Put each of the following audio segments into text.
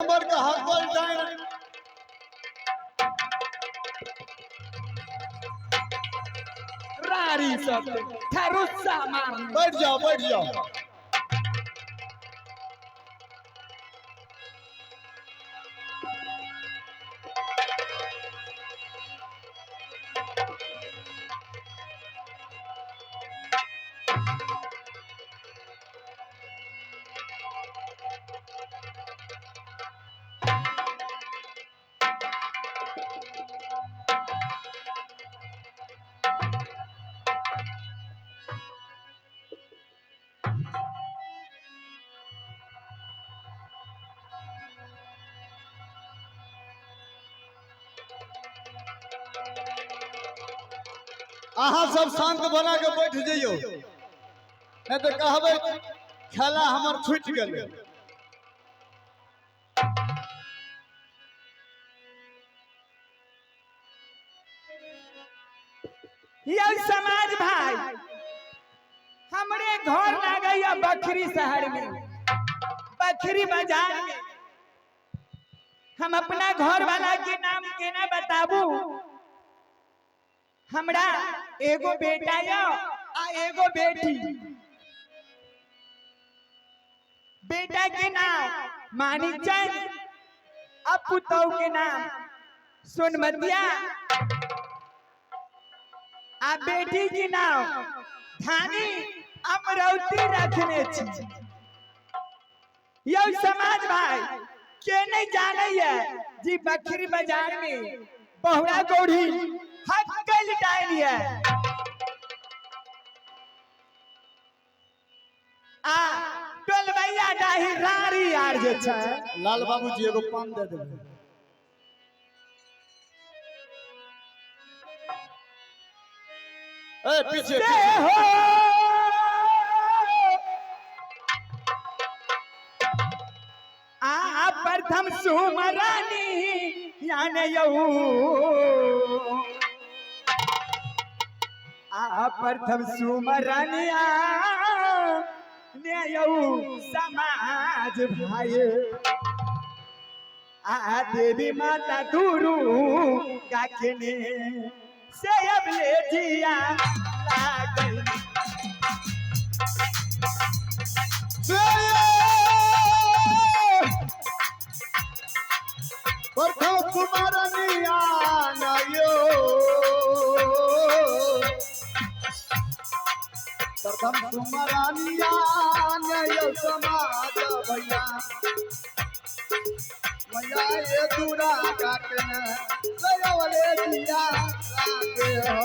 Number का हकल time रारी सब ठरुसा मार बैठ जाओ। अहाँ सब शांत बना के बैठ जाइयो, नहीं तो कहबे खेला हमर छूट गेल। ये समाज भाई हमरे घर ना गया बखरी शहर में, बखरी बाजार में। हम अपना घर वाला के नाम के ना बताबू। हमरा एगो बेटा या आ एगो बेटी। बेटा के नाम मानिक चंद, अब पुतौ के नाम सोनमतिया, आ बेटी के नाम धानी अमरौती रखने छी। यह समाज भाई के नहीं जाने जी बखरी बाजार में बहुरा गौरी हक्कल डाली है। आ टोलबैया डाही रारी यार जे छै। लाल बाबू जी एगो पान दे देबे। ए पीछे हो आ प्रथम सुमरानी याने यऊ आ प्रथम सुमरानिया ने यऊ समाज भाई। आ देवी माता दुरु गाखने से अब ले जिया लागल। प्रथम कुमारनिया नयो, प्रथम कुमारनिया नयो समाज भैया। मैया ये दूरा काटने लयवले दिया लागे हो।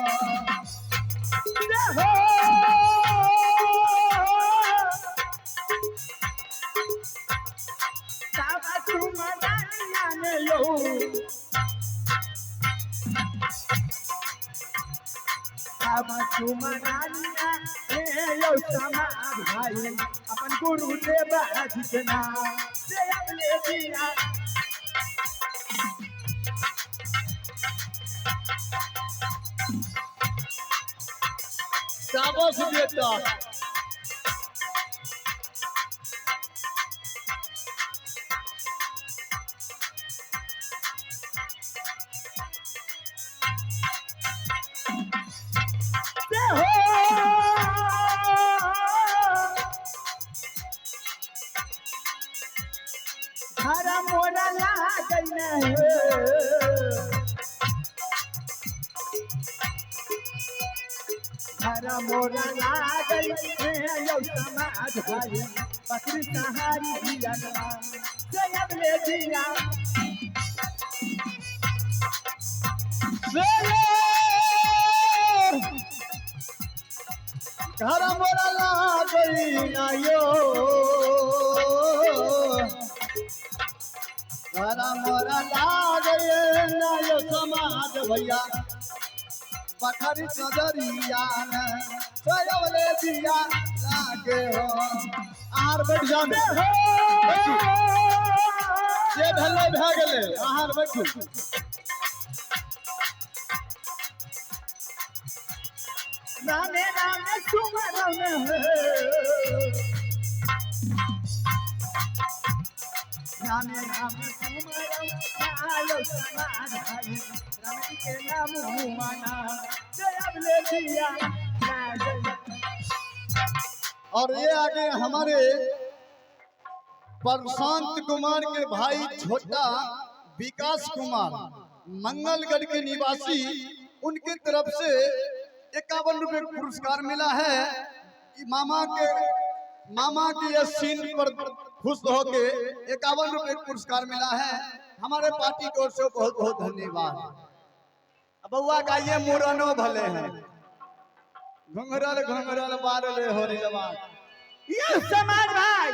सावा सुमरानिया ने यो सावा सुमरानिया ने यो समाज भाई। अपन गुरु देव जितना से अब ले दिया। शाबाश बेटा। हरा मोरा लागल न हरा मोरा लागल यो समाज भाई। बकरी सहारी दिया से अब ले दिया। घर मोरा लागई ना यो, घर मोरा लागई ना यो समाज भैया। पथरी सदरिया ने सोयवले दिया लागे हो। आहार बैठ जामे जे भले भे गेले। आहार बैठू। रामे रामे सुमरन रामे नाम सुमरम चालो समाज भाई राम जी के नाम माना जय अबले दिया और ये आगे हमारे प्रशांत कुमार के भाई छोटा विकास कुमार मंगलगढ़ के निवासी, उनके तरफ से 51 रुपए पुरस्कार मिला है। मामा के ये सीन पर खुश होके 51 रुपए पुरस्कार मिला है। हमारे पार्टी की ओर से बहुत बहुत धन्यवाद। बउआ का ये मुरनो भले हैं, घुंघरल घुंघरल बारले हो ये समाज भाई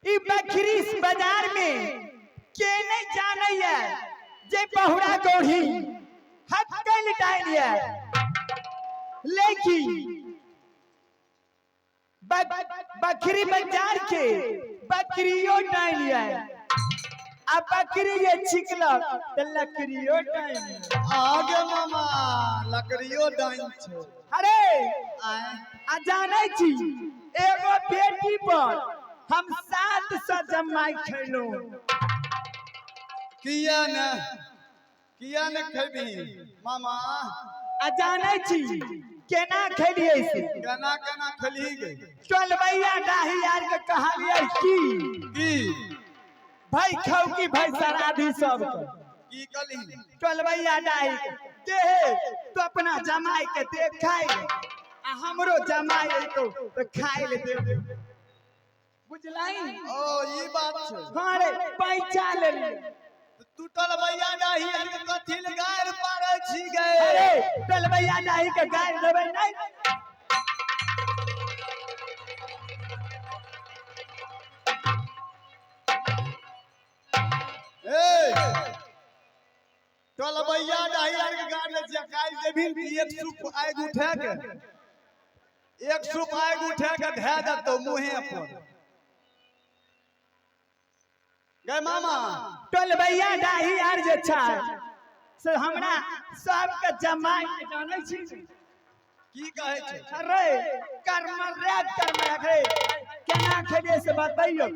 ई बखरीस बाजार में के नहीं जाने जे बहुरा गोढ़ी हक्कल डालिए, लेकिन बकरी बाजार के बकरियों डालिए, अब बकरी ये छिकला तो लकड़ियों डालिए। आगे मामा लकड़ियों डाइन छे। अरे आ जाने छी एगो बेटी पर हम 700 जमाई खेलो। किया न खेबी मामा? आ जाने छी केना खेलिए से? केना खेली गई? चलबैया डाही यार के कहलिए की भाई खाऊ की भाई सराधी सब की कली चलबैया डाही के तो अपना जमाई के देख खाई आ हमरो जमाई तो खाई ले दे। बुझलाई? ओ ये बात छे। हां रे पैसा ले ले तू टलबैया डाही के कथि ले गायर पारे छी गए? अरे टलबैया डाही के गायर देबे नहीं। टलबैया डाही के गायर ले जकाई देबिन एक सुप आग उठा के धै दतो मुहे पर। गए मामा टलबैया डाही यार जे छै से हमरा सब के जमाई के जानै छी की कहे छै? अरे कर्म रे केना खेबे से बताइयो।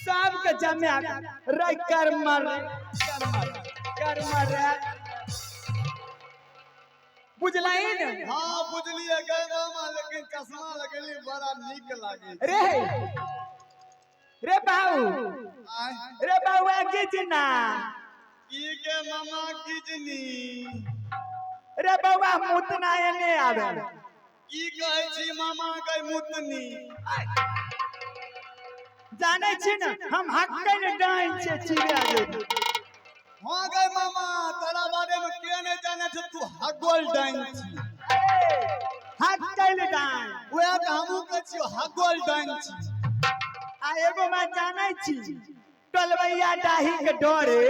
सब के जमा रे कर्म रे बुझलाई न? हां बुझलिए गए मामा, लेकिन चश्मा लगेली बड़ा नीक लागे रे बाऊ आगे जना की के मामा किजनी रे बाबा मुतना एने आवे की कहै छी मामा गई मुतनी? जाने छी न हम हक्कन डाइन छे चिड़िया जे। हां गई मामा तोरा बारे में के ने जाने छ तू हगोल डाइन छी। हक्कन डाइन ओए त हमहु के छी हगोल डाइन छी। आ एगो बात जाने छी टलबैया डाही के डरे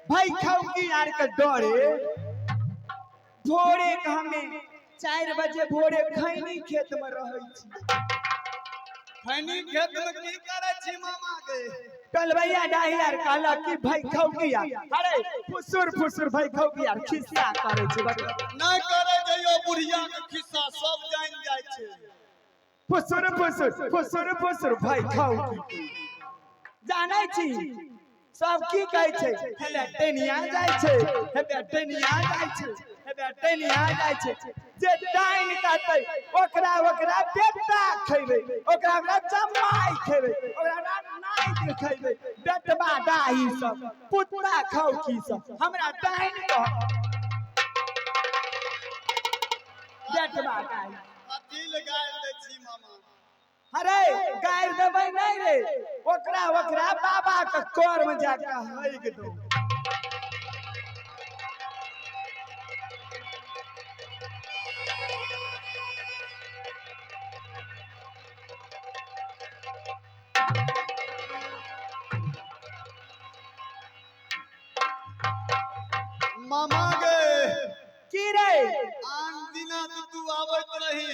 भाई खौकी यार के डरे भोरे के हमें 4 बजे भोरे खैनी खेत में रहै छी। खैनी खेत में की करे छी मामा गे? टलबैया डाही यार कहला कि भाई खौकी यार अरे फुसुर भाई खौकी यार खिस्सा करे छी। नहीं करे जइयो बुढ़िया के खिस्सा सब जान जाय छे। फुसुर भाई खौकी जाने छी सब की कहै छै हेबे टेनिया जाय छै जे डाइन कहतै ओकरा बेटा खैबे ओकरा जमाई खैबे ओकरा नाइ खैबे बेटबा डाही सब पुतरा खौकी सब हमरा डाइन कह बेटबा डाही अथी लगाय दे छी मामा। अरे गायर देबै नहीं रे ओकरा बाबा के कोर में जाके हैग दो। मामा गे की रे आन दिना तो तू आवत रही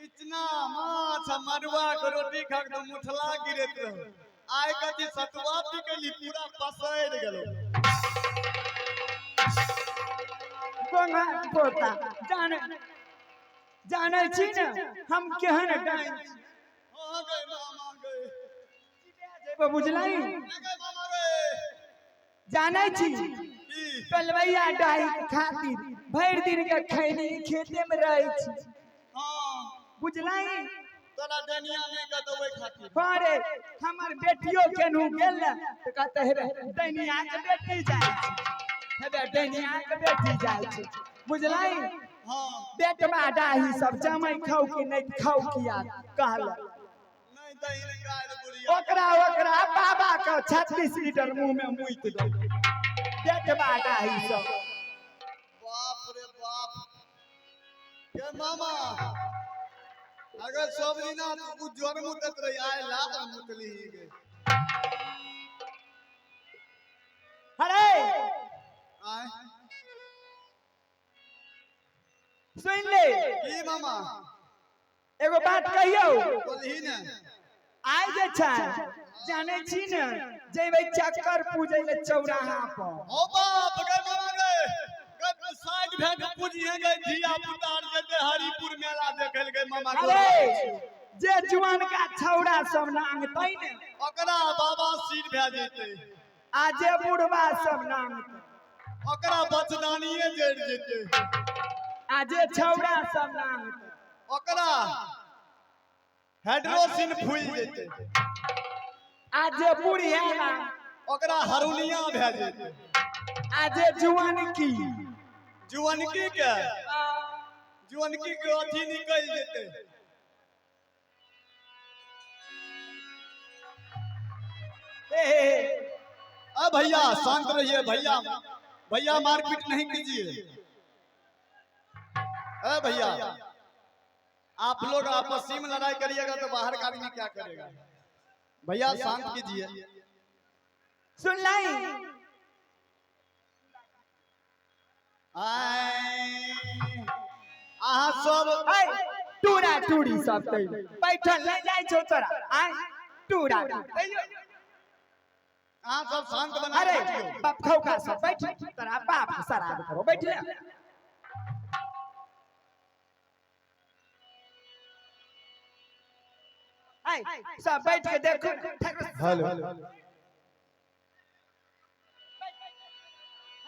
इतना माछ मरुआ के रोटी खा के मुठला गिरत रहो। आय कथी सतुआ पी के ली पूरा पसैर गेलो। गोंगा पोता जाने जाने छी ना हम केहन डाइन आ गए मामा गए जेबो बुझलाई गए मामा गए जाने छी की कलवैया डाई खातिर भर दिन के खैनी खेते में रहे छी हां बुझलाई तोरा दुनिया में का तो खातिर बारे हमर बेटियो केनहु गेल त कहते हे दैनिया के बेटी जाय हेबे दैनिया के बेटी जाय छै बुझलाई हां बेटवा डाही सब जमै खाऊ कि नहीं खाऊ किया कहल नहीं दही गाय बुढ़िया ओकरा बाबा का 36 लीटर मुंह में मुइत दो बेटवा डाही सब बाप रे बाप ये मामा अगर सब दिना तू जोर मुतत रही आए लात मुतली ही गए अरे आए सुन ले की मामा एगो बात कहियो बोलही ने आइ जे छै जाने छी ने जेबै चक्कर पूजे ले चौराहा पर ओ बाप गए मामा गए गए साइड भेट पूजिए गए धिया पुतार जे हरिपुर मेला देखल गए मामा अरे जे जुआन का छौड़ा सब नांगतै ने ओकरा बाबा सिर भे जेते आ जे बुढ़वा सब नांगतै ओकरा बचदानिए जड़ जेते आ जे छौड़ा सब नांगतै ओकरा हाइड्रोसिन फूल जेते आ जे बुढ़िया ना ओकरा हरुनिया भे जेते आ जे जुआन की जुवनकी के अथी निकल जेते अब भैया शांत रहिए भैया भैया मारपीट नहीं कीजिए भैया आप लोग आपसी में लड़ाई करिएगा तो बाहर का आदमी क्या करेगा भैया शांत कीजिए सुन लाई अहाँ सब टूरा टूरी सब तै बैठल नहीं जाय छौ तोरा आय टूरा अहाँ सब शांत बना अरे के बैठियो बाप खौका सब बैठ तोरा बाप सराद करो बैठ ले आय सब बैठ के देखो हेलो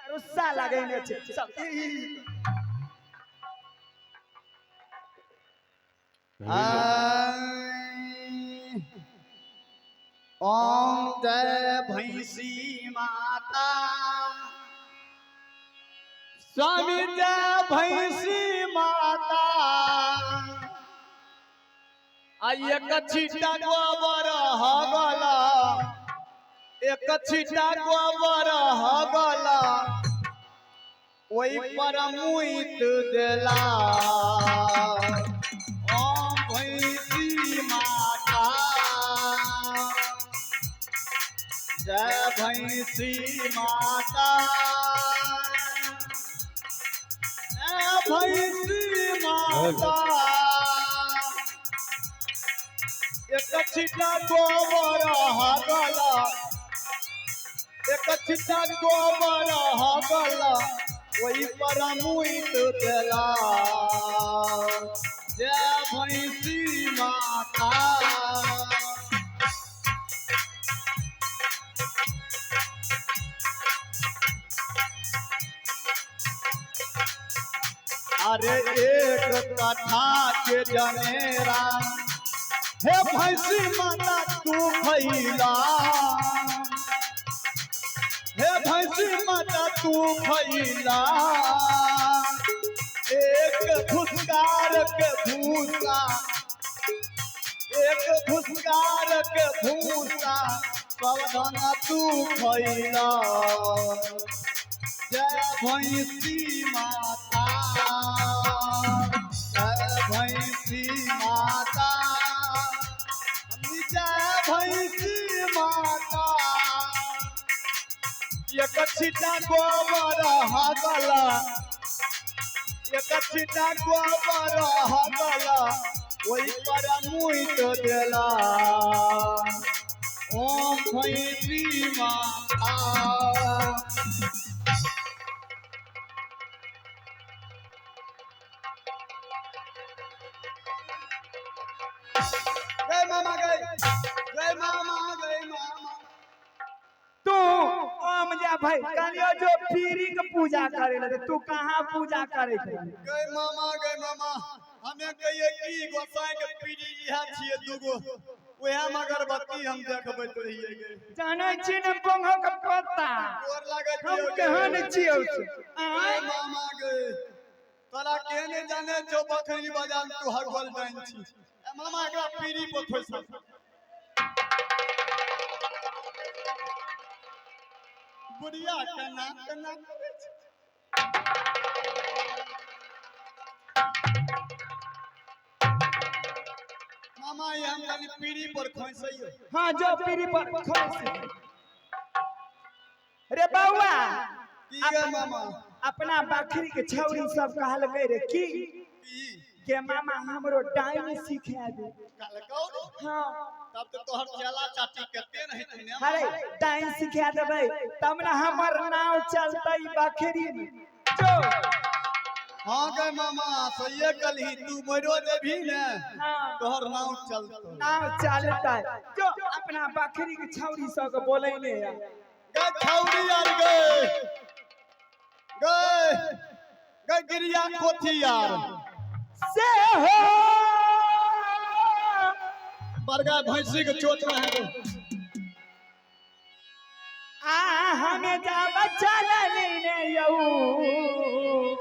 रुस्सा लगैने छै सब ओम जय भैंसी माता स्वामी जय भैंसी माता एक छिटा गोबर हगला एक छिटा गोबर हगला ओई पर मुइत देला ओम भैंसी माता जय भैंसी माता भैंसी माता एक छिटा गोबर हगला एक छिटा गोबर हगला वही पर मुइत देला जय भैंसी माता अरे एक कथा के जनेरा हे भैंसी माता तू खैला हे भैंसी माता तू खैला एक फुसकार के भूसा एक फुसकार के भूसा पवन तू खैला जय भैंसी माता जय भैंसी माता जय भैंसी माता एक छिटा गोबर हगला एक छिटा गोबर हगला वही पर मुइत देला ओम भैंसी माता गए मामा गए, गए मामा गए मामा। तू ओम जा भाई कलियो जो पीरी के पूजा करे लगे तू कहां पूजा करे थे गए मामा हमें कहिए की गोसाई के पीरी इहा छिए दुगो ओहा मगरबत्ती हम देखबैत रहिए गे जाने छी न पोंगो के पत्ता और लागे हम छिए केहन छियो गए मामा गए तोरा केने जाने जो बखरी बाजार तू हगल जाइन छी ए मामा एकरा पीरी पर थोइसा बुढ़िया कना करे छी मामा ये हम खाली पीढ़ी पर खोइसइयो हां जो पीरी पर खोइस रे बउआ की गे मामा अपना बकरी के छौरी सब कहल गए रे की के मामा हमरो डाइन सिखा दे कहलकौ हां तब तो तोहर चला चाची कते नहीं तूने अरे डाइन सिखा देबै तब ना हमर नाव चलतै बकरी में जो हां गे मामा सही कलही तू मरो देभी ने हां तोहर नाव चलतो नाव चलतै जो अपना बकरी के छौरी सब के बोलै ने गे छौरी यार गे गे गिरिया कोठी यार से हो बरगा भैंसी के चोट में है आ हमें जा बच्चा लेने यऊ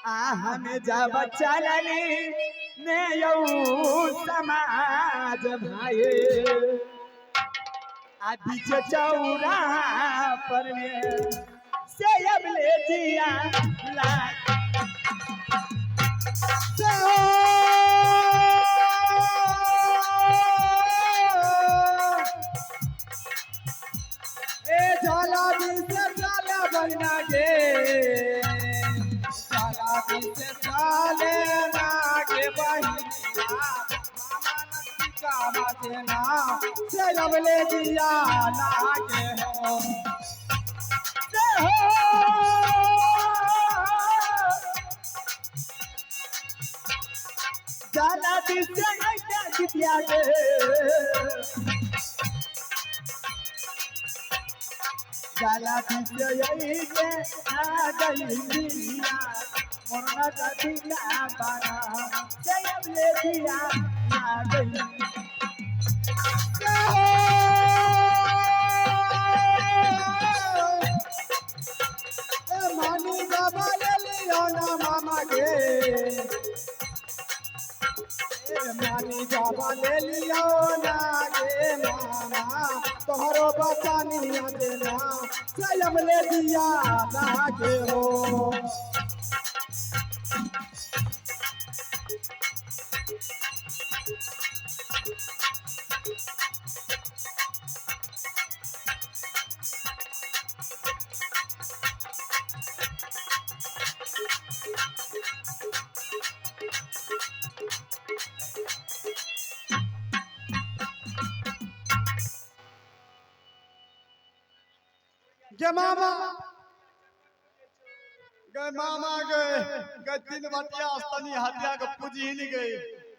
आ हमें जा बच्चा लेने यऊ समाज भाई आ बीच चौराहा पर में से अब ले जिया ला ए झाला भी से झाला बनना गे झाला भी से झाले ना गे बहिया मामा नंदी का बाते ना से अब ले दिया लागे हो से हो जाला भी से ऐसा जितिया गे जाला दिसे यही के आ गई दिया मोरना दादी का बारा जय ले दिया आ गई ए मानी बाबा ले लियो ना मामा गे ए मानी बाबा ले लियो ना गे मामा तोहरो बचानिया देना स्वयं ले दिया लागे हो गे मामा गे दिन बटिया स्तनी हटिया के पूजी नहीं गई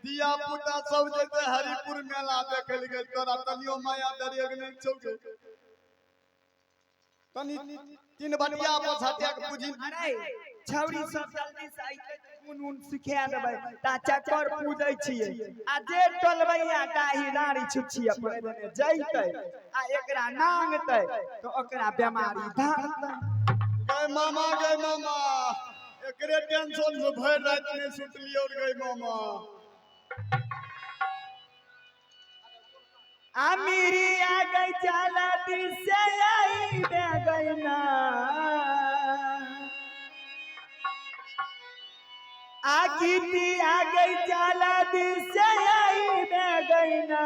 दिया पुता सब जैसे हरिपुर मेला देखे गए तोरा तनियो माया दरिया के नहीं छौके तनी तीन बटिया पर हटिया के पूजी अरे छौरी सब जल्दी से आइते उन सिखा देबै ता चक्कर पूजै छियै आ जे टोलबैया डाही नारी छुछी अपने देने जइतै आ एकरा नांगतै तो ओकरा बीमारी धरतै गए मामा एकरे टेंशन से भर रात में सुतलियो और गए मामा अमीरी आ गई जाला दिसे आई बे गई ना आकीती आ गई जाला दिसे आई बे गई ना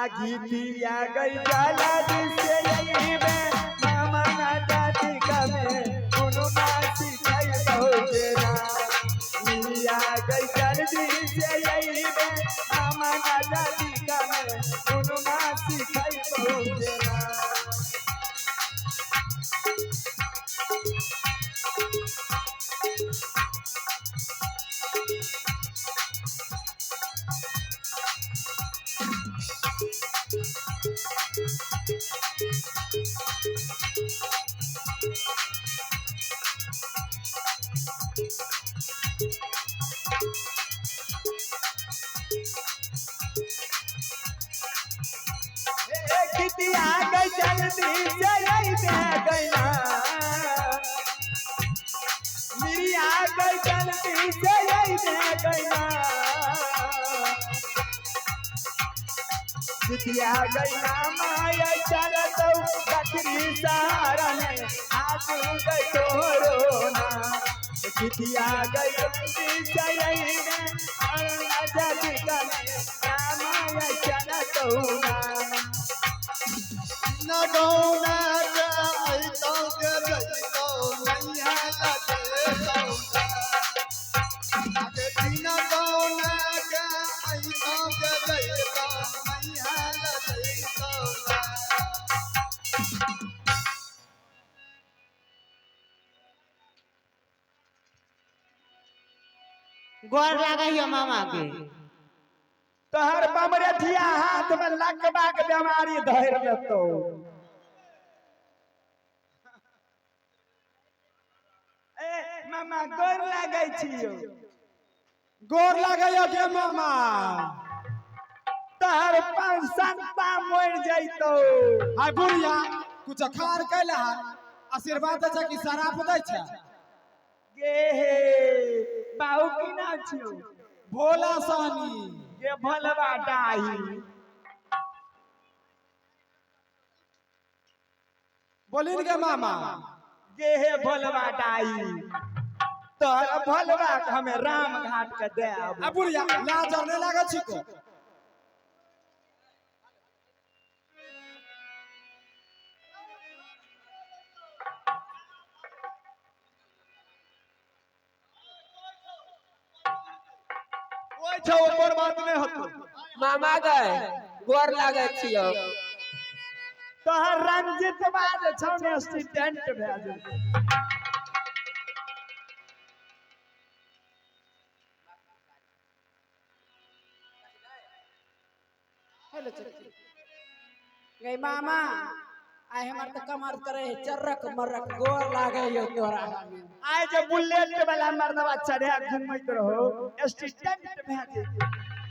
आगीती आ गई जाला दिसे आई बे मामा ना दादी कमे कोनो मासी खाई बहुते ना आ गई जल्दी से आई बे मामा ना दादी कमे कोनो मासी खाई बहुते ना कितिया गई जल्दी से आई दे गईना मेरी आ गई जल्दी से आई दे गईना कितिया गई ना माया चल तो बकरी सारा ने आज गई तोरो ना कितिया गई जल्दी से आई दे राजा जी का माया चल तो ना न गौना के आइतो के जइतो नैया लगे आगे दिन गौना के आइतो के जइतो नैया लगे गोर लागैयो मामा के तोहर बमरे थिया हाथ में लगबा के बीमारी धर लेतो ए मामा गोर लागै छियो गोर लागैयो के मामा तोहर पांच संता मर जइतो हाय बुढ़िया कुछ खार कैला आशीर्वाद दे कि शराब दै छै गे हे बाऊ की ना छियो भोला सानी गे भलवा डाही बोलिन के मामा गे हे भलवा डाही तोहर भलवा के हमें राम घाट के दे आबू आ बुढ़िया लाज और नहीं लागै छी को ओइ छौ ओकर बात नहीं होतो मामा गए गोर लागै छियो तोहर रंजित बाज छौ ने असिस्टेंट भेज गई मामा आय हमर त कमर करे चरक मरक गोर लागैयो तोरा आय जे बुलेट वाला मर्दवा चढ़े घूमैत रहो असिस्टेंट भेज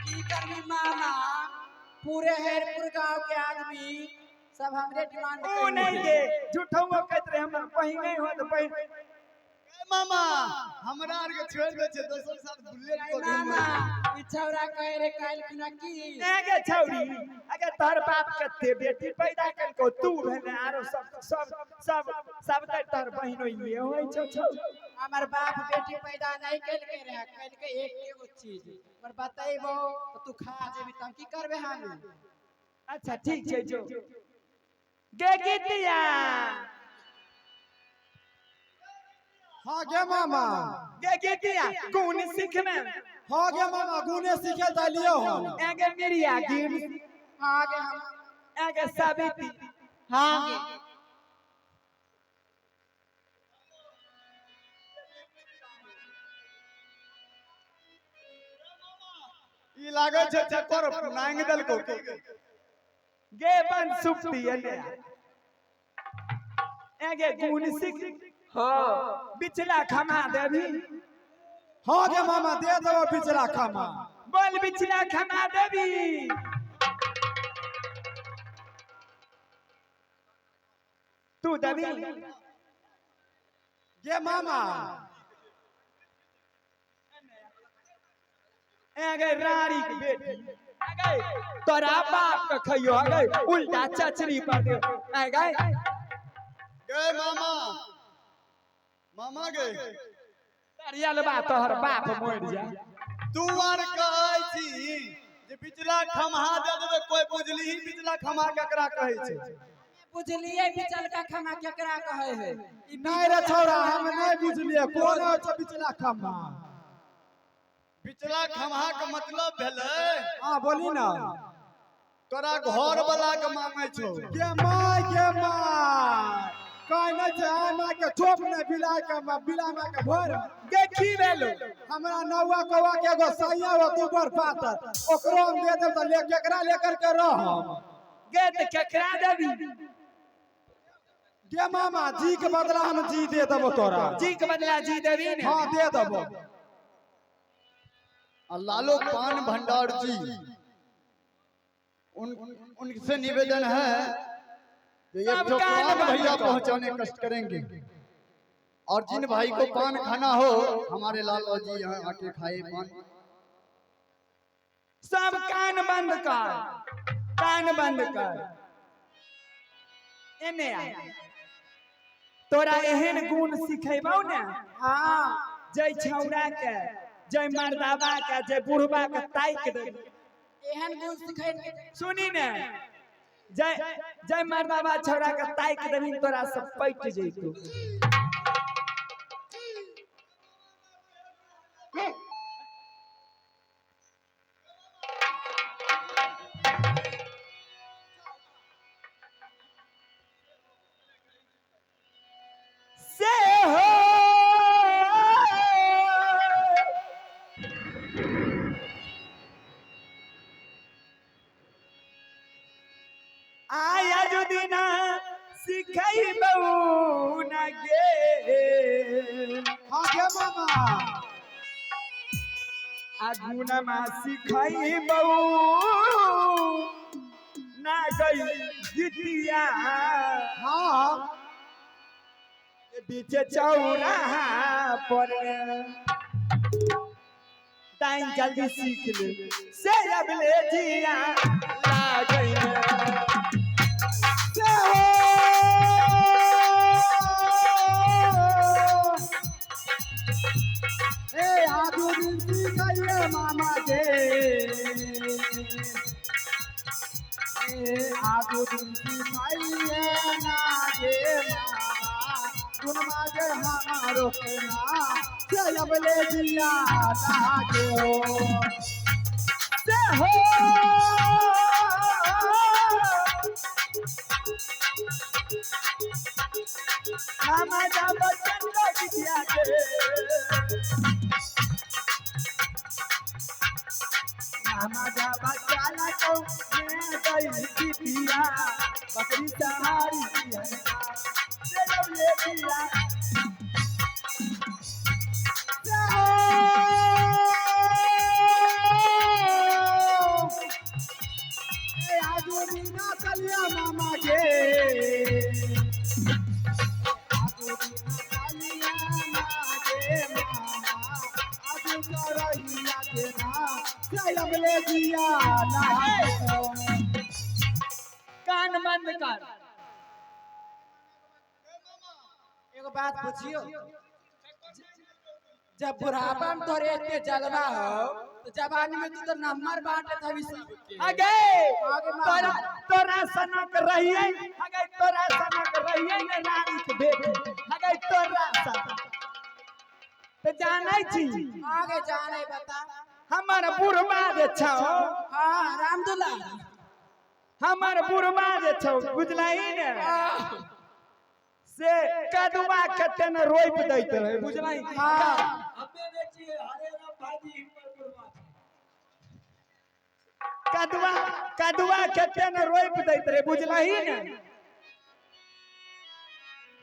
की करबी मामा पूरे हेरपुर गांव के आदमी सब हमरे डिमांड ओ नहीं गे झूठो कहत रहे हम पहिने हो तो पहिन ए मामा हमरा आर के छोड़ दे छै दोसर साथ बुलेट को मामा ई छौरा कहे रे काल खुना की गे छौरी अगर तोहर बाप कते बेटी पैदा कलको तू भेने आरो सब तोहर बहिनो ये होय छौ छौ हमर बाप बेटी पैदा नहीं कैलके रहे कैलके एकेगो चीज पर बतैबो तो तू खा जेबी त की करबे हम अच्छा ठीक छै जो गे गीतिया हां गे मामा गे गीतिया कौन सीखने हां गे मामा गुने सीखे त लियो हम आगे मेरी आगे आगे हम आगे साबिती हां ई लागै छै चक्कर नांग दल को गे बन सुप्ती ने आगे कौन सीख हां बिचला खमा देवी हां गे मामा दे देबो पिछला खामा बोल बिचला खमा देवी तू देवी गे मामा आगे रारी की बेटी आगे तोरा बाप का खइयो आगे उल्टा चचरी पर दे आगे गे मामा मामा गे तरियल बा तोहर बाप मर जा तू आर कहै छी जे पिछला खमहा दे देबे कोई बुझली ही पिछला खमहा केकरा कहै छै बुझलिए बिचल का खाना केकरा कहे है ई नहीं रे छौरा हम नहीं बुझलिए कोन हो छै पिछला खामा पिछला खमहा के मतलब भेलै हां बोली ना तोरा घर वाला के मांगे छौ गे माय कहीं नहीं छै आना के चोप ने बिला के भर गे की भेलो हमरा नौवा कौवा के एगो सैया हो दुबर पातर ओकरो हम दे देब त ले केकरा लेकर के रह गे त केकरा देवी के मामा जी के बदला हम जी दे देबो तोरा। जी के बदला जी देवी ने। हाँ दे देबो। और लालू पान भंडार जी उनसे निवेदन है कि ये सब जो कान पान बंद भैया करो। पहुंचाने कष्ट करेंगे और जिन भाई को पान खाना हो हमारे लालू जी यहाँ आके खाए पान। सब कान बंद कर, कान बंद कर। एने आ, तोरा एहन गुण सिखेबौ ने, हाँ जय छौड़ा के, जय मर्दाबा के, जय बुढ़बा के ताक दे। एहन गुण सिखै सुनी ने, जय जय मर्दाबा छौड़ा के ताक देबी तोरा सब पैट जइतौ। से हो आया जो दिना सिखैबौ न गे। हाँ के मामा आगुनमा सिखैबौ न गई गीतिया। हाँ बीच चौराहा पर टाइम जल्दी सीख ले से अब ले जिया लागई से हो। ए आदू बिनती कहिए मामा के। ए आदू बिनती कहिए ना गे मामा गुण मागे हमारो के ना चलब ले दिया लागे हो। से हो मामा जा बचन लग गया के मामा जा बचाला को मैं गई दीदिया बकरी सहारी दिया से जब ले दिया। ए आदू बिना चलिया मामा के। आदू बिना चलिया मामा के मामा आदू करहिया के ना चलब ले दिया लागे हो। कान बंद कर। एगो बात पूछियो, जब बुढ़ापा में तोरे इतने जलवा हो तो जवानी में तू तो नंबर बांटे था सबके। आगे आगे मार। तोरा तोरा सनक रहिए, आगे तोरा सनक रहिए ने रानी के बेटी, आगे तोरा सनक तो जानै छी आगे जाने बता। हमर बुढ़बा जे छौ, हाँ रामदुल्ला हमर बुढ़बा जे छौ बुझलही ने से कदुआ कते न रोप दैत रहे बुझलही। कदुआ कदुआ कते न रोप दैत रहे बुझलही ने।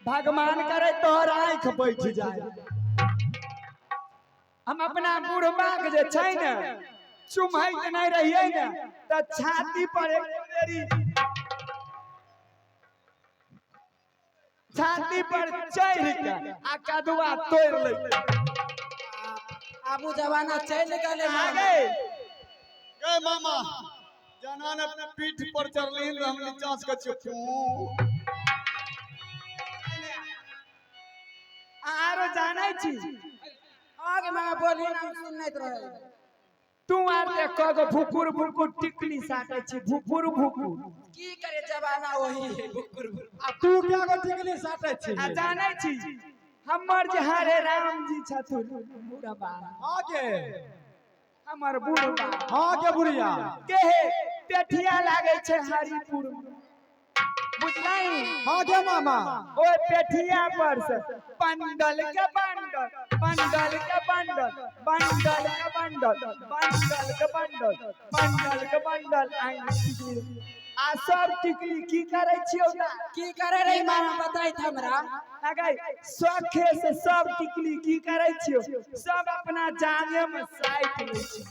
भगवान करे तोहर आँख बैठ जाए। हम अपना बुढ़बा के जे छै ने चुमैत नहीं रहिए ने त छाती पर एक बेरी छाती पर चढ़ के आ कदुआ तोड़ ले। अब वो जमाना चल गए आगे ए मामा जना ने अपने पीठ पर चढ़ली तो हम नीचा से चुपू आरो जानै छी आगे मैं बोली ना सुन नहीं रहे। तू आर के कगो भुकुर भुकुर टिकली साटे छी भुकुर भुकुर। की करे जमाना वही है बुकुर आ तू क्या को टिकली साटे छी। आ जानै छी हमर जे हरे राम जी छथुन बुढ़बा, आगे हमर बुढ़बा हाँ के बुढ़िया के पेठिया लागे छे हरिपुर बुझलाई। हाँ के मामा ओ पेठिया पर से बंडल के बंडल बंडल के बंडल बंडल के बंडल बंडल के बंडल बंडल के बंडल आ सब टिकली की करे छियो ना की करे रे मामा बताई था हमरा अगर शौखे से सब टिकली की करे छियो सब अपना जाने में साइट ले छी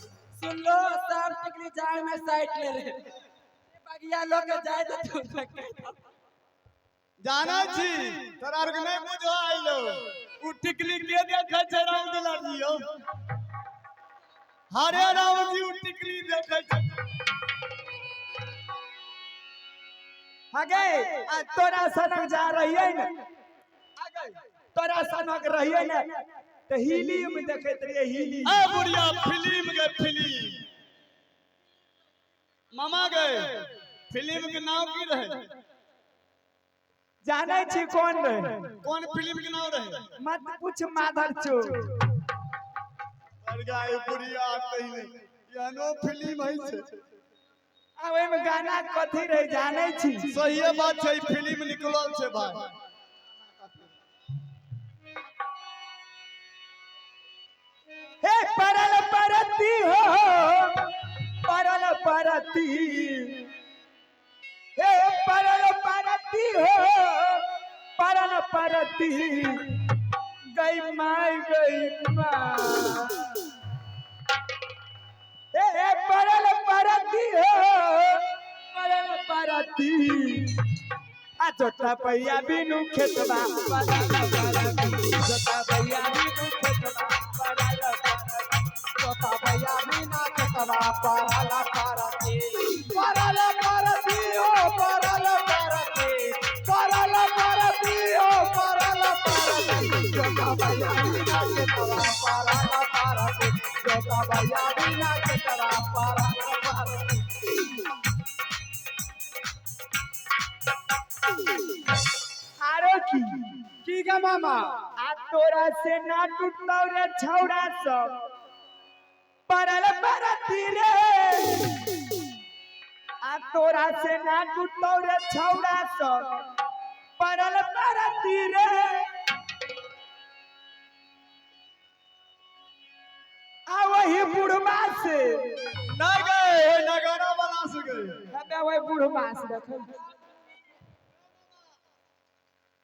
सुन लो सब टिकली जाए में साइड ले रे बगिया लोग जाए तो तू जाना छी तोरा आर के नहीं बुझो आइलो उ टिकली के देखे छै राम दुलारियो हरे राम जी उ टिकली देखे छै आगे आ तोरा सनक जा रहिए न आगे तोरा सनक रहिए न तो हिली में देखत रहिए हिली ए बुढ़िया फिल्म के फिल्म मामा गए फिल्म के नाम की रहे जाने छी कौन रहे कौन फिल्म के नाम रहे मत पूछ माधर चो अरे गाय बुढ़िया कहिले यानो फिल्म है छै आ ओइ में गाना कथी रहे जाने छी सही बात छै फिल्म निकलल छै भाई हे परल परती हो परल परती हे परल परती हो परल परती गई माई हे परल परती हो परल परती आ जोता भैया बिनु खेतबा जोता भैया बिनु खेतबा जोता भैया बिना खेतवा परला परती परला परती ओ परला परती परला परती ओ परला परती जोता भैया बिना खेतवा परला परती जोता भैया बिना खेतवा परला परती आरो की गे मामा आ तोरा से ना टूटलो रे छौड़ा सब परल परती रे आ तोरा से ना टूटलो रे छौड़ा सब परल परती रे आ वही बुढ़बा से ना गए नगारा बना से गए अबे वही बुढ़बा से देखो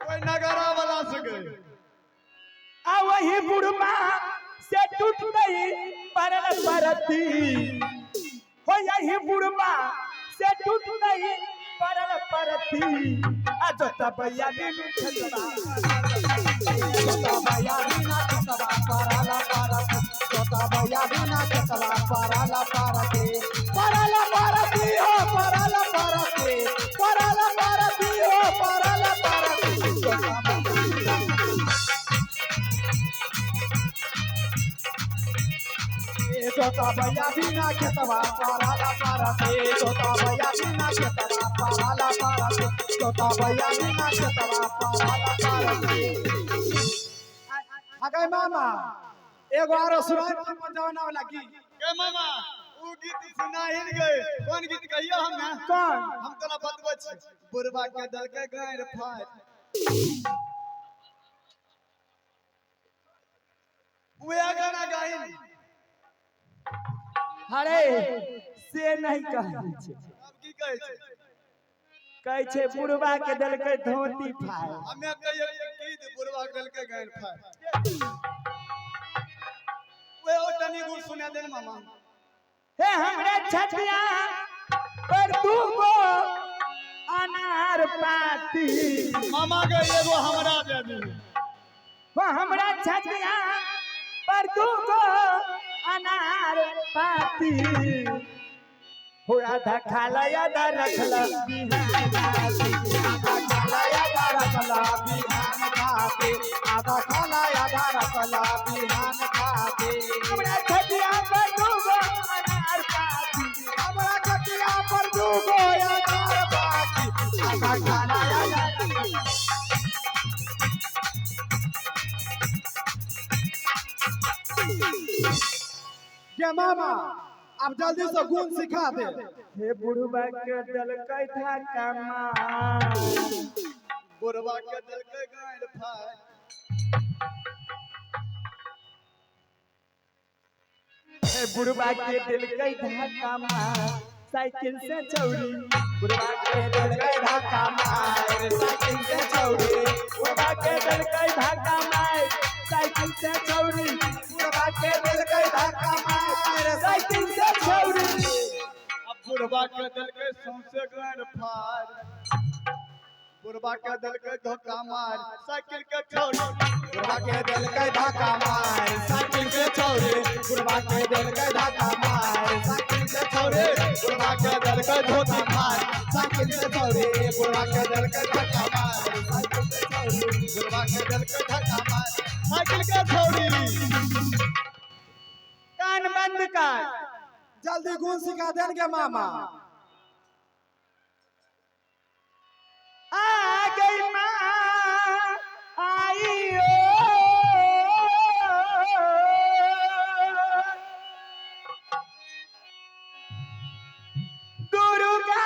कोई नगारा बना से गए आ वही बुढ़बा से टूट गई परल परती हो यही बुढ़बा से टूट गई परल परती आ जोता भैया बिनु खेतबा जोता भैया बिना खेतवा परला परती जोता भैया बिना खेतवा परला परती परला परती ओ परला परती परला परती ओ परला परती जोता भैया बिना खेतवा परला परती जोता भैया बिना खेतवा परला परती जोता भैया बिना खेतवा परला परती अगे मामा एगो आरो सुनाई पंजाबना वाला गीत के मामा उ गीत सुनाहिन गए कौन गीत कहियो हम ना कौन हम तोरा बतबै छी बुढ़बा के दल के गायर फाट वे गाना गाइन अरे से नहीं कहै छै अब की कहै छै कहै छै बुढ़बा के देलकै धोती फाड़ हमे कहियो गीत बुढ़बा के दल के गायर फाट वे ओ तनी गुण सुना दे मामा हे हमरे छतिया पर तू गो अनार पाती मामा के एगो हमरा दे दी हो हमरा छतिया पर तू गो अनार पाती हो आधा खाला आधा रखला आधा खाला आधा रखला बिहान खाते आधा खाला आधा रखला बिहान खाते हमरा छतिया पर तू गो अनार पाती हमरा खटिया पर दूगो अनार बाकी आधा खाला आधा ये मामा अब जल्दी से गुण सिखा दे हे बुढ़बा के देलकै था कमा बुढ़बा के दल के गायर फाट हे बुढ़बा के दिल कई धक्का मार साइकिल से चौड़ी बुढ़वा के दिल के धक्का मार साइकिल से छौरी बुढ़वा के दिल के धक्का मार साइकिल से छौरी बुढ़वा के दिल के धक्का मार साइकिल से छौरी अब बुढ़वा के दिल के सौंसे गन फार बुढ़वा के दिल के धक्का मार साइकिल के छौरी बुढ़वा के दिल के धक्का मार साइकिल से छौरी बुढ़वा के दिल के धक्का मार साइकिल से छौरी बुढ़वा के दिल के धोती मार साइकिल से छौरी बुढ़वा के दिल के धक्का मार साइकिल से छौरी बुढ़वा के दिल के धक्का मार साइकिल के छौरी कान बंद कर जल्दी गुण सिखा देंगे मामा आ गई माँ आई ओ दुर्गा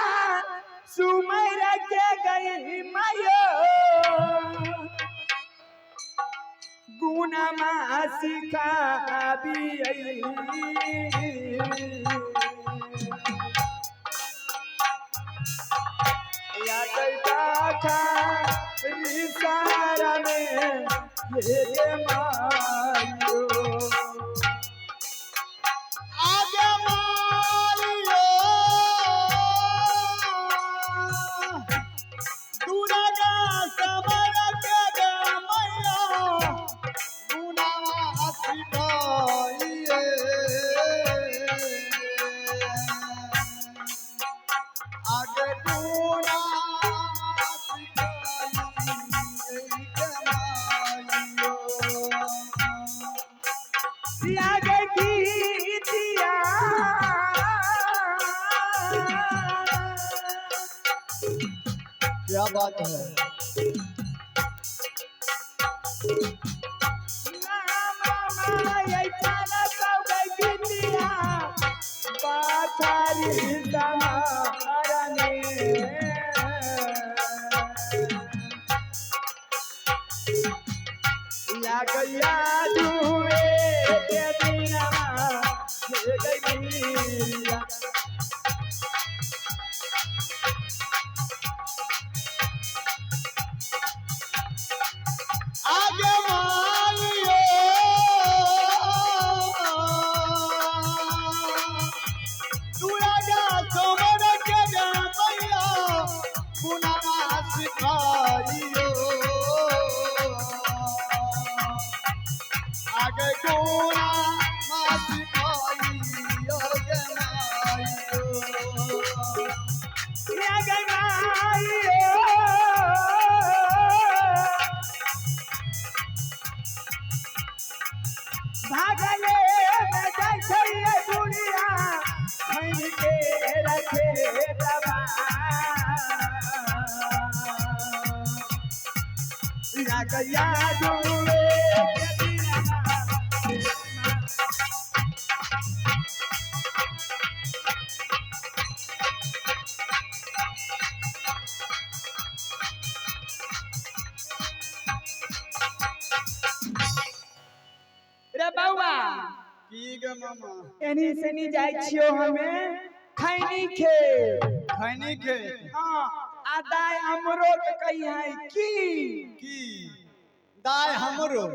सुमर के गई मायो गुना सिखा या रिसारा में ये मायो आगे मारियो दुर्गा समर के गे मैया गुनावा सिखाइए आगे गुना दिया गई दिया क्या बात है गया जुए के बिना गई आगे मारियो दुर्गा समर के गे मैया गुनावा सिखाइयो आगे गुना सिखाइयो गे भागले दुनिया के रखे दबा गया जुए रे बउआ की गे मामा एनी से नी जाय छियो हमे खैनी खे खैनी के हां आदाय हमरो के कही है की दाय हमरो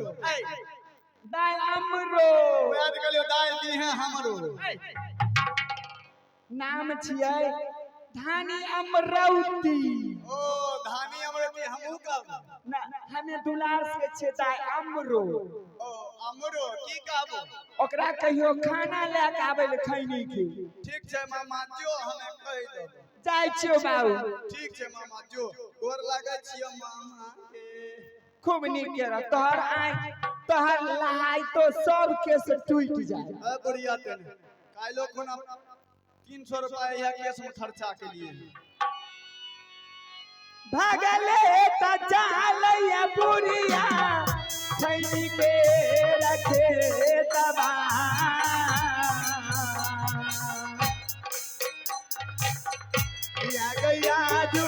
दाय हमरो याद करियो दाय दी है हमरो नाम छियै धानी अमरौती ओ धानी अमरती हमहू कब ना हमें दुलार से छे दाय अमरो ओ अमरो की कहबो ओकरा कहियो खाना ले के आबै ले खैनी के ठीक छै मामा जो हमें कह दो जाय छियो बाबू ठीक छै मामा जो गोर लागै छियो मामा के खूब नीक के रह तोहर आइ तोहर लहाई तो सब के से टूट जाए ए बुढ़िया तेने काइलो खुना 300 रुपया यह केस में खर्चा के लिए भागले त चालैया बुढ़िया खैनी के रखे तबा या गया जू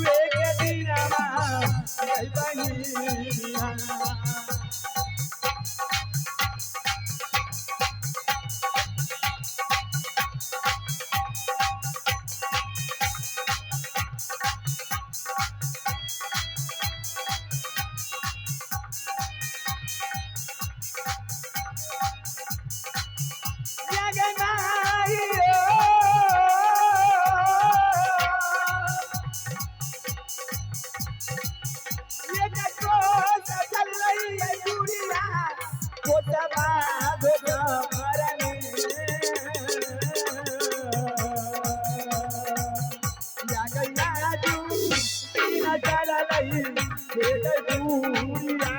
वे के दिनवा गई बहिनिया भेजा मरने या गया जू न चल लई भेद दूरिया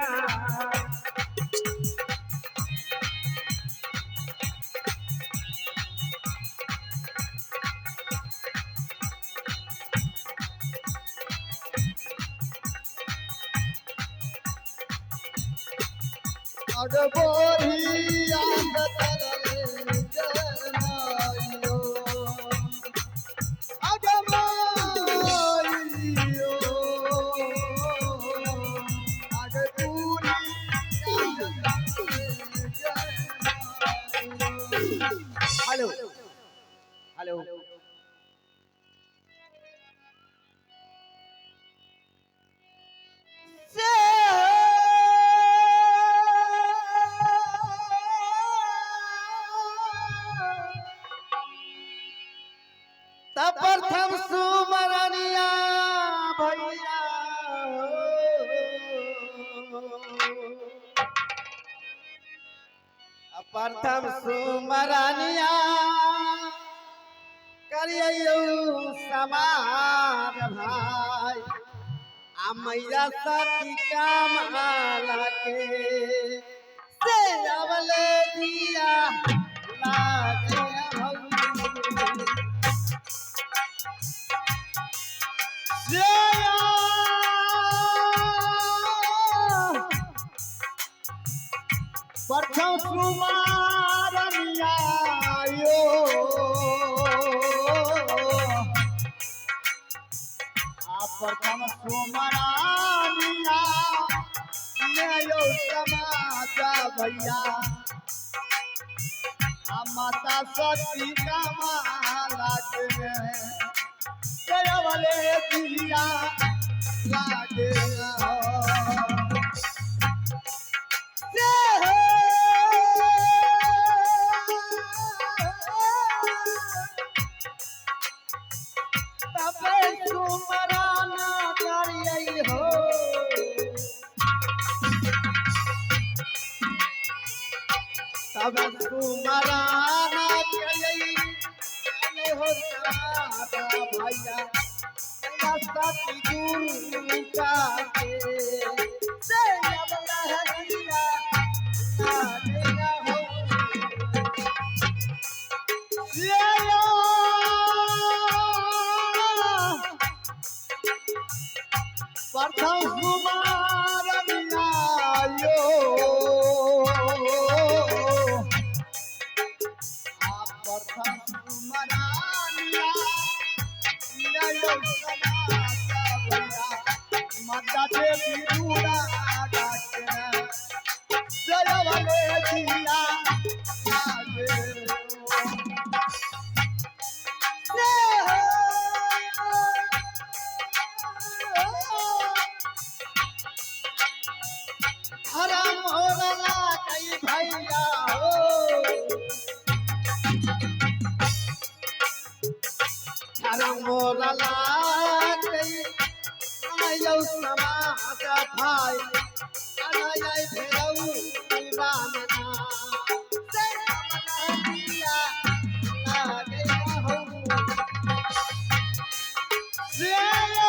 अगबोरी आंद तरले जनायो अगमाइयो अगबोरी आंद तरले जनायो। हेलो हेलो प्रथम सुमरनिया भैया प्रथम सुमरनिया करियो समार भाई आ मैया सती कमाला के से अवले दिया लागे प्रथम सुमारनिया यो प्रथम सुमारनिया यो समाजा भैया माता सती कमाला के जय वाले दिया लागे सुमराना करिए हो तब सुमराना करिए हो सादा भैया सती गुरु का के से अब लहरिया सादिया हो प्रथम सुमारनिया यो प्रथम सुमारनिया यो समाजा भैया माता देवी दूरा डाके जय वाले दिया लागे हराम होला कई भैया हो हराम होला कई आयो समाजा भाई अनाय भेऊ रामना से दिया लागे हो भैया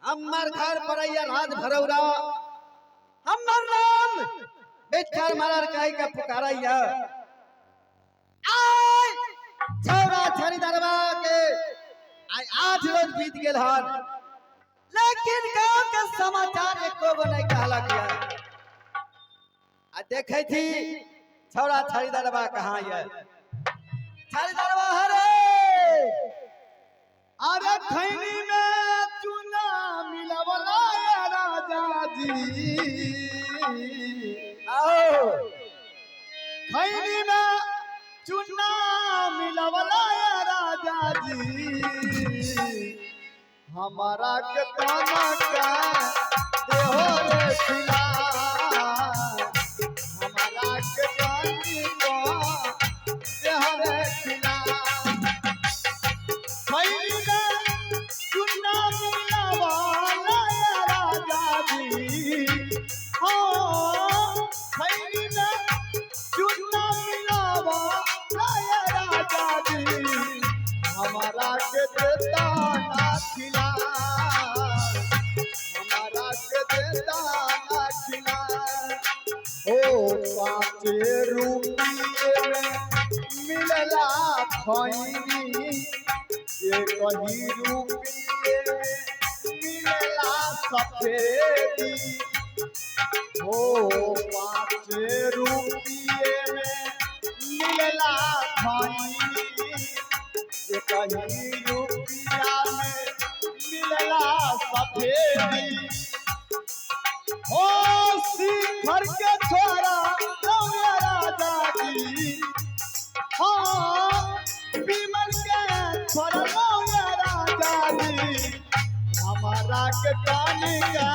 हमार घर परैया राज भरौरा हमर नाम बेचकर मारर काई का पुकारैया आय छौरा छरी दरबा के आय 8 रोज बीत गेल हन लेकिन गांव के समाचार एको गो नहीं कहला गया आ देखे थी छौरा छरी दरबा कहां है छरी दरबा हरे अरे खैनी में चूना मिलवला राजा जी आओ खैनी में चुना मिलवला या राजा जी हमारा के ताना का देहो रे खिला हमारा के तानी को देहो रे खिला खैनी में चुना मिलवला या राजा जी हो खैनी में चुना मिलावा लाया राजा जी हमारा के देता ना खिला हमारा के देता ना खिला ओ 5 रुपये में मिलला खैनी ये कहीं रुपये में मिलला सफेदी ओ 5 रुपये में मिलला खैनी ये कहीं रुपया में मिलला सफेदी हो शिखर के छोरा लौया राजा जी हाँ विमल के छोरा लौया राजा जी हमारा के कानी का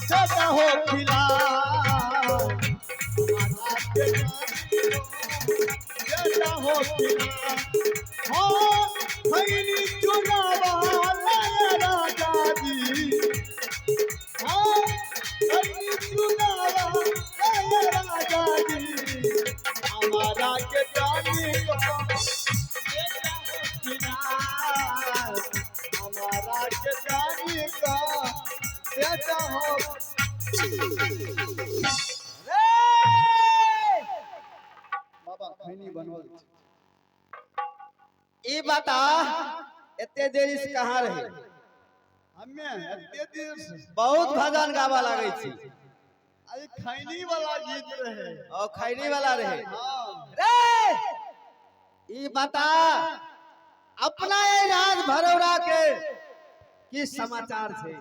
जगा हो खिला हमारा के जगा हो खिला हाँ खैनी चुनावा लाया राजा जी हाँ खैनी चुनावा लाया राजा जी हमारा के जानी को जगा हो खिला हमारा के जानी को जगा हो बाबा खैनी बनवल ई बता एते देर से कहाँ रहे हमें एते देर से बहुत भजन गावा लागे छी अरे खैनी वाला गीत रहे और खैनी वाला रहे हाँ रे ई बता अपना ये राज भरौरा के की समाचार थे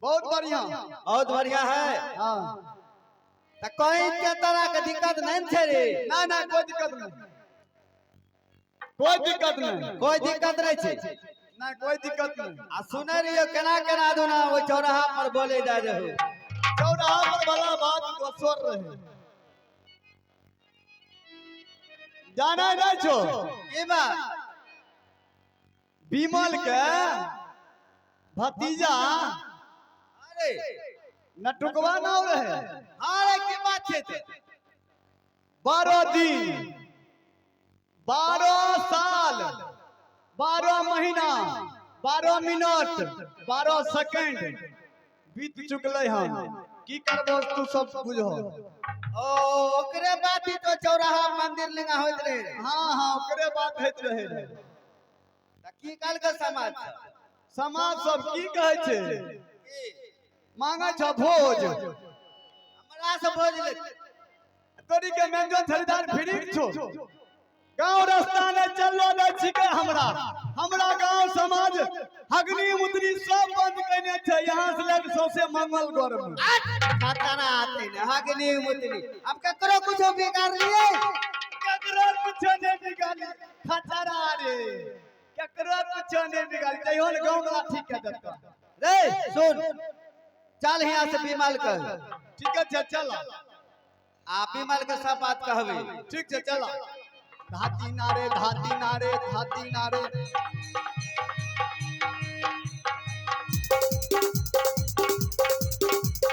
बहुत बढ़िया बहुत बढ़िया है हाँ तो कोई के तरह के दिक्कत नहीं थे रे ना ना कोई दिक्कत नहीं कोई दिक्कत नहीं कोई दिक्कत नहीं थी ना कोई दिक्कत नहीं आ सुने रहियो केना केना दुना वो चौराहा पर बोले जा रहे हो चौराहा पर वाला बात गोसर रहे जाना नहीं छो ई बात विमल के भतीजा अरे नटुकवा नाव रहे अरे की बात छे 12 दिन 12 साल 12 महीना 12 मिनट 12 सेकंड बीत चुकले हम की करबो तू सब बुझो ओ ओकरे बात ही तो चौराहा मंदिर लिंगा होत रहे हाँ हाँ ओकरे बात होइत रहे त की काल के समाज छ? समाज सब की कहै छै मांगे छ भोज हमरा से भोज ले तोरी के मेंजन खरीदार फ्री छो गांव रास्ता ने चलो न छिके हमरा गांव समाज हगनी मुतरी सब बंद करने छै यहां से लेके सौसे मंगल गौर में खतरा आते न हगनी मुतली अब ककरो कुछो बिगाड़ लिए केकरो कुछ नहीं निकाली खतरा रे केकरो कुछ नहीं निकाली तैयो गांव वाला ठीक कर देता रे सुन चल यहां से बिमल कर ठीक है चल आ बिमल के सब बात कहबे ठीक है चल धाती नारे धाती नारे धाती नारे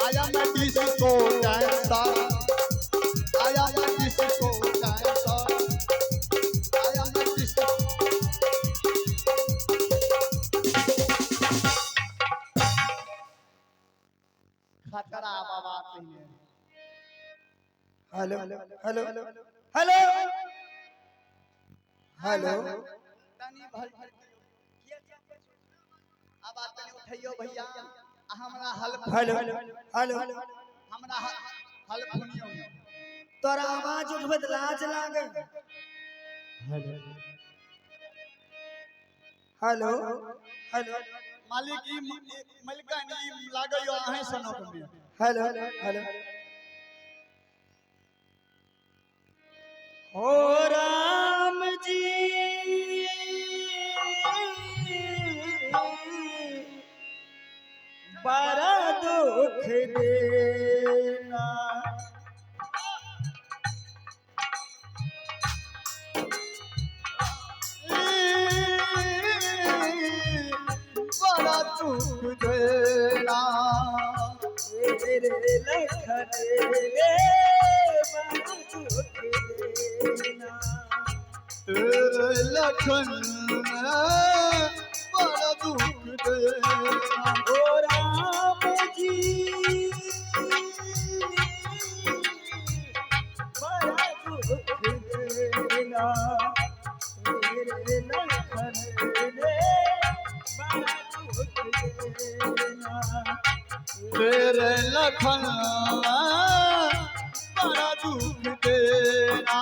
आया मैं डिस्को डांसर आया मैं डिस्को डांसर आया मैं डिस्को खतरा बाबा कहिए हेलो हेलो हेलो हेलो तनी भर अब बात तनी उठाइयो भैया हमरा हल हेलो हेलो हमरा हल फुनियो तोरा आवाज उठबत लाज लागे हेलो हेलो मालिक ई मलिकानी लागयो आहे सनक में हेलो हेलो। ओ राम जी बड़ा दुख देना, बड़ा दुख देना तेरे लखन रे बड़ा दुख देना। तेरे लखन में बड़ा दुख देना। ओ राम जी बड़ा दुख देना, तेरे लखन रे बड़ा दुख देना। तेरे लखन में बड़ा दुख देना।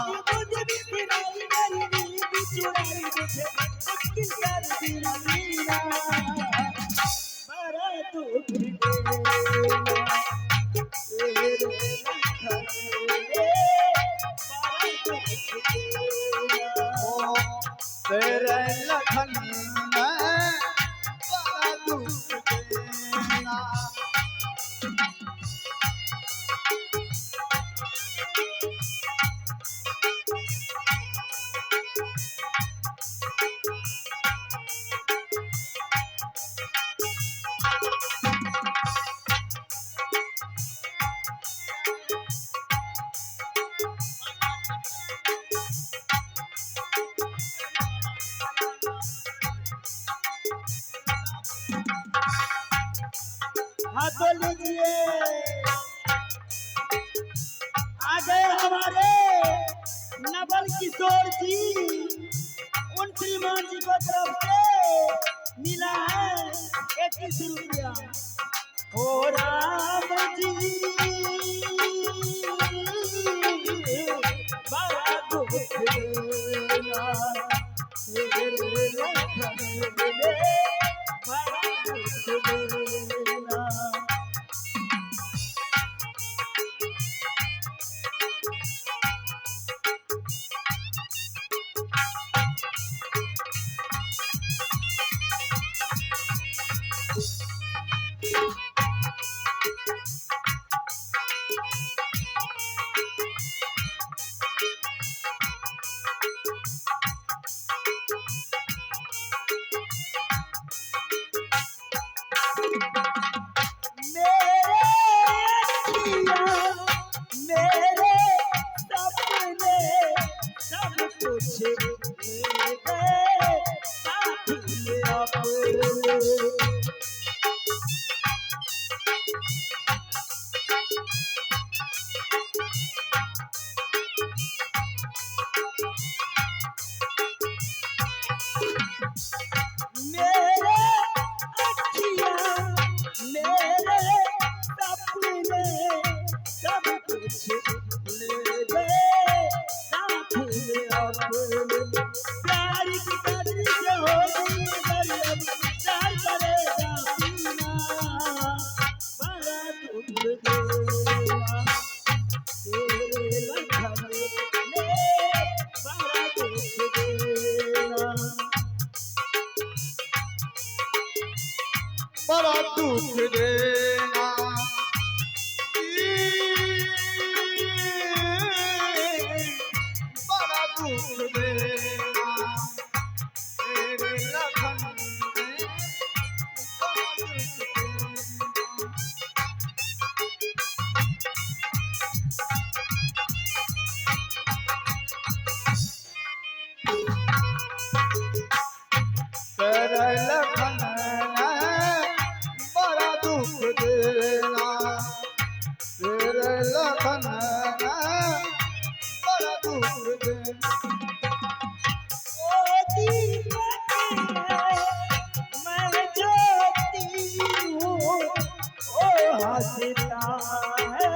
मुझे भी सुनाई मेरी नींद चुराई मुझे मुश्किल कर दी मीरा, बड़ा दुख देना तेरे लखन रे बड़ा दुख देना। ओ तेरे लखन में बड़ा दुख देना। हाँ तो लीजिए, आ गए हमारे नवल किशोर जी। उन श्रीमान जी को तरफ से मिला है 21 रुपया। ओ राम जी बड़ा दुख देना, तेरे लखन रे बड़ा दुख देना। मेरे सपने सब कुछ ले गए साथी में अपने। मेरे अखियाँ मेरे सपने सब कुछ ले गए साथ में अपने। प्यार की कदर से हो गई गरीब प्यार करेगा पीना, बड़ा दुख देना तेरे लखन में बड़ा दुख देना। बड़ा दुख देना। बड़ा दुख देना तेरे लखन में बड़ा दुख देना। तेरे लखन में बड़ा दुख देना। तेरे लखन में बड़ा दुख देना। ओ दीपक मैं ज्योति हूँ, ओ हंसता है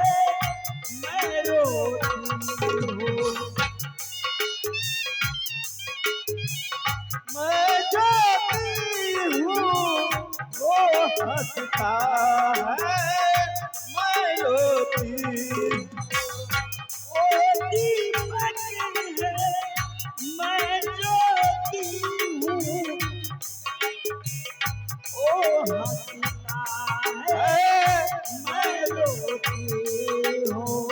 मैं रोती हूँ। मैं ज्योति हूँ, ओ हंसता है दीपक है मैं ज्योति हूँ, ओ हंसता है मैं रोती हूँ।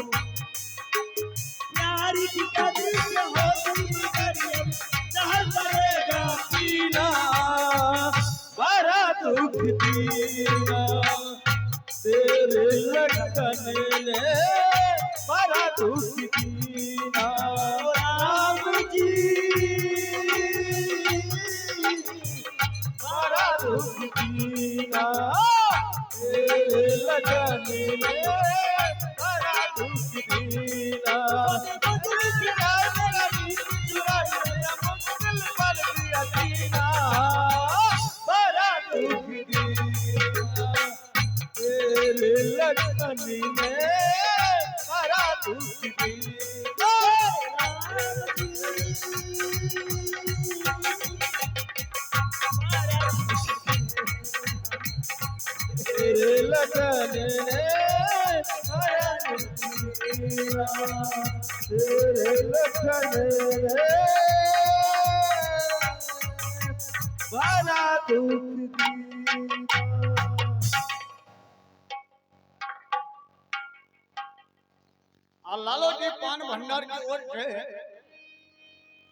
प्यारी की कदर से होती मगर ये जहर पड़ेगा पीना, बड़ा दुख दीना तेरे लगन ने बड़ा दुख दीना। राम जी बड़ा दुख दीना तेरे लगन ने बड़ा दुख दीना। बड़ा दुख दीना तेरे लगन में बड़ा दुख दीना। तेरे लगन में बड़ा दुख दीना, तेरे लगन में बड़ा दुख दीना। और लालो जी पान भंडार की ओर से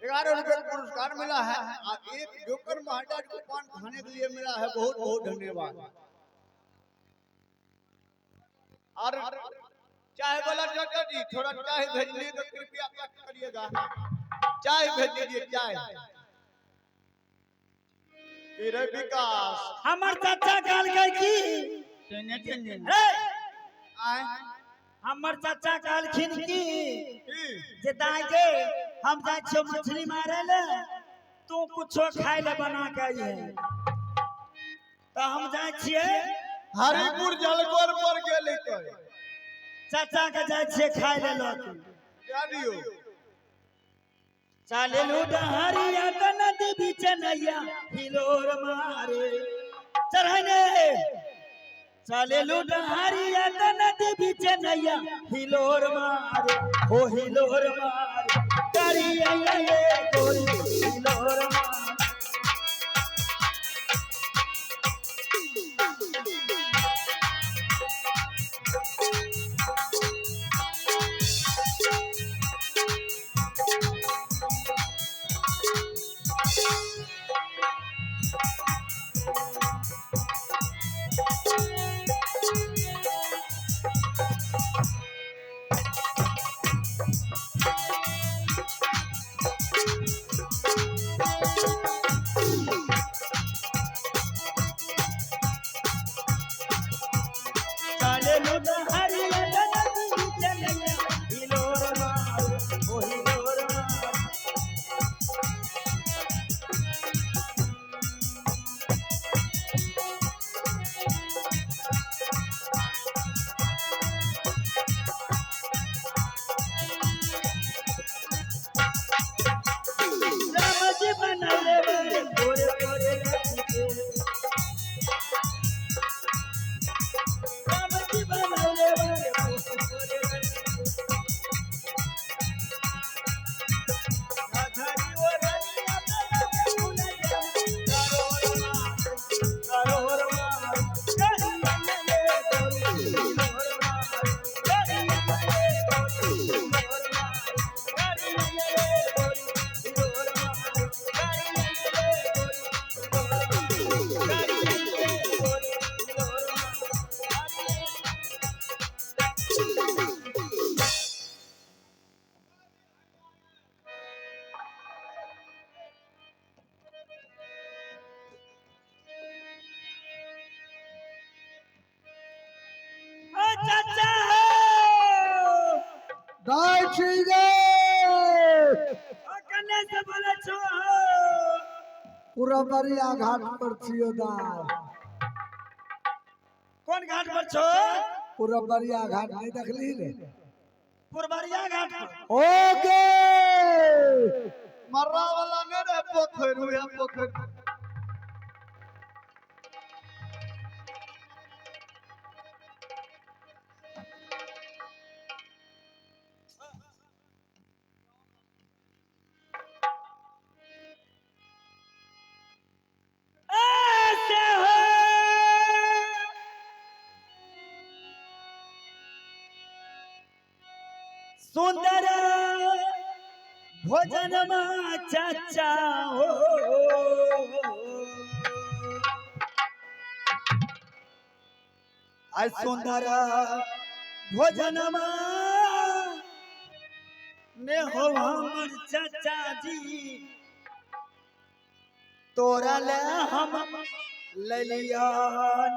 11 रुपए पुरस्कार मिला है और एक जोकर महाराज को पान खाने के लिए मिला है। बहुत बहुत धन्यवाद। और चाय वाला चाचा जी थोड़ा चाय भेज दीजिए तो कृपया करिएगा। चाय भेज दीजिए चाय। तेरे विकास हमर चाचा काल गए की आए हमर चाचा कहलखिन की जे दागे हम जाय छो मछली मारे ले, तू कुछो खाए ले बना के आइए। तो हम जाय छिए हरिपुर जलगोर पर गेले तो चाचा के जाय छिए खाए ले लक। क्या दियो चाले लू डहरिया त नदी बीच नैया हिलोर मारे चढ़ने। चाले लू डहरिया त नदी बीच नैया हिलोर मारे, ओ हिलोर मारे करिया ये गोरी हिलोर मारे। पूरा बरिया घाट पर छियो दार। कौन घाट पर छो? पूरा बरिया घाट नहीं देखली रे? पुरबरिया घाट पर। ओके मर्रा वाला ने रे पोखर हुआ पोखर। सुंदर भोजन चाचा हो आज सुंदर भोजन में हो हमर चाचा जी तोरा ले हम ललिया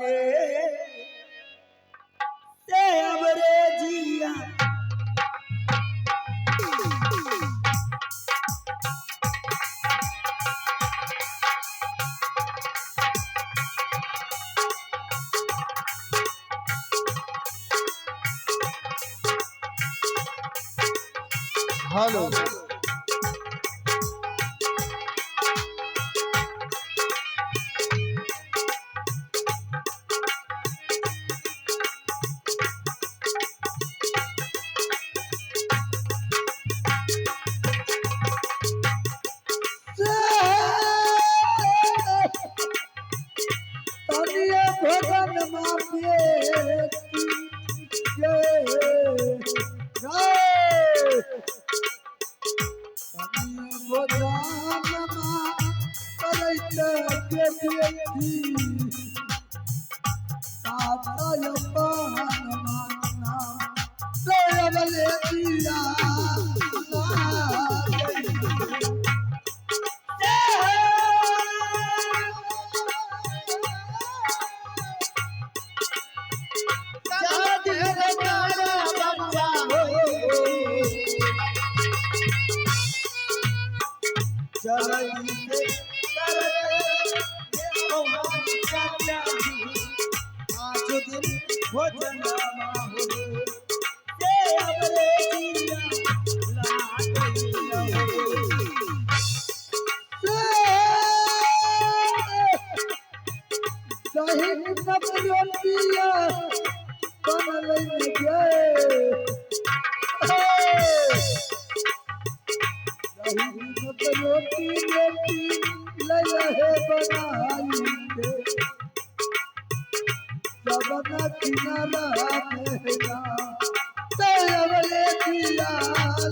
ने से अबरे जिया हेलो किनारा